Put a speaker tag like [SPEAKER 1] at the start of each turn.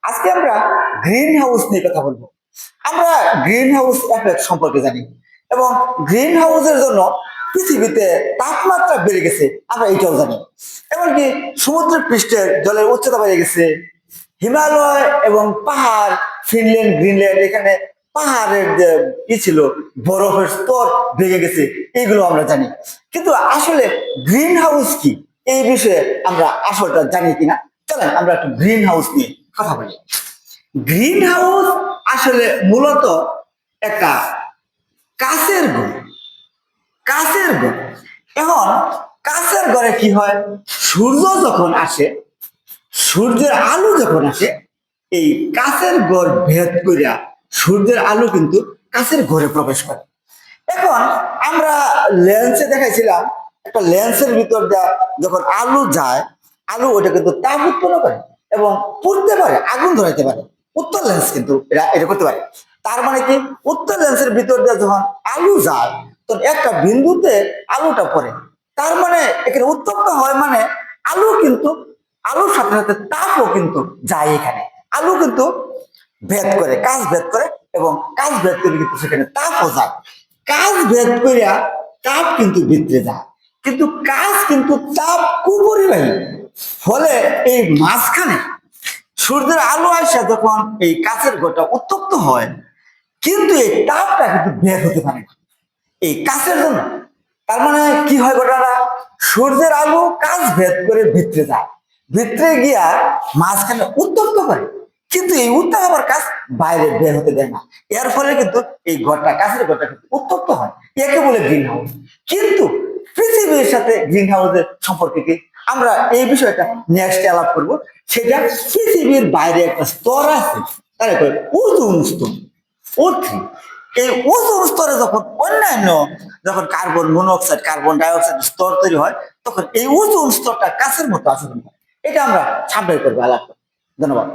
[SPEAKER 1] আজকে আমরা green house নিয়ে কথা বলবো। আমরা গ্রিন হাউস এফেক্ট সম্পর্কে জানি এবং গ্রিন হাউসের জন্য পৃথিবীতে তাপমাত্রা বেড়ে গেছে আমরা এটাও জানি। এমনকি সমুদ্র পৃষ্ঠের জলের উচ্চতা বেড়ে গেছে, হিমালয় এবং পাহাড়, ফিনল্যান্ড, গ্রিনল্যান্ড, এখানে পাহাড়ের যে ছিল বরফের স্তর ভেঙে গেছে, এইগুলো আমরা জানি। কিন্তু আসলে গ্রিন হাউস কি এই বিষয়ে আমরা আসলটা জানি কিনা, চলেন আমরা একটু গ্রিন হাউস নিয়ে কথা বলি। গ্রিন হাউস আসলে মূলত একটা কাঁচের ঘর। কাঁচের ঘর। এখন কাঁচের ঘরে কি হয়, সূর্য যখন আসে, সূর্যের আলো যখন আসে, এই কাঁচের ঘর ভেদ করিয়া সূর্যের আলো কিন্তু কাঁচের ঘরে প্রবেশ করে। এখন আমরা লেন্সে দেখাইছিলাম, একটা লেন্সের ভিতর দেওয়া যখন আলো যায়, আলো ওটা কিন্তু তাপ উৎপন্ন করে এবং পুড়তে পারে, আগুন ধরাইতে পারে। উত্তর লেন্স কিন্তু এটা করতে পারে। তার মানে কি, উত্তর লেন্সের ভিতর দিয়ে যখন আলো যায় তখন একটা বিন্দুতে আলোটা পড়ে, তার মানে এখানে উত্তপ্ত হয়, মানে আলো কিন্তু, আলোর সাথে সাথে তাপও কিন্তু যায় এখানে। আলো কিন্তু ভেদ করে, কাজ ভেদ করে এবং কাজ ভেদ করে কিন্তু সেখানে তাপও যায়। কাজ ভেদ করিয়া তাপ কিন্তু ভিতরে যায়, কিন্তু কাজ কিন্তু তাপ কুপরিবাহী। ফলে এই মাঝখানে সূর্যের আলো আসা যখন এই কাছের ঘরটা উত্তপ্ত হয়, কিন্তু এই তাপটা কিন্তু বের হতে পারে না এই কাছের জন্য। তার মানে কি হয় ঘটনা, সূর্যের আলো কাজ ভেদ করে ভিতরে যায়, ভিতরে গিয়া মাঝখানে উত্তপ্ত করে, কিন্তু এই উত্তাপ আবার কাজ বাইরে বের হতে দেয় না। এর ফলে কিন্তু এই ঘরটা, কাছের ঘরটা কিন্তু উত্তপ্ত হয়। একে বলে গ্রিন হাউস। কিন্তু পৃথিবীর সাথে গ্রিন হাউসের সম্পর্কে কি, আমরা এই বিষয়টা নেক্সট আলাপ করবো। সেটা পৃথিবীর বাইরে একটা স্তর আছে, তারা কয় ওজোন স্তর, O3। এই ওজোন স্তরে যখন অন্যান্য, যখন কার্বন মনোক্সাইড, কার্বন ডাইঅক্সাইড স্তর তৈরি হয়, তখন এই ওজোন স্তরটা কাছের মতো আচরণ করে। এটা আমরা সামনে করবো আলাপ। ধন্যবাদ।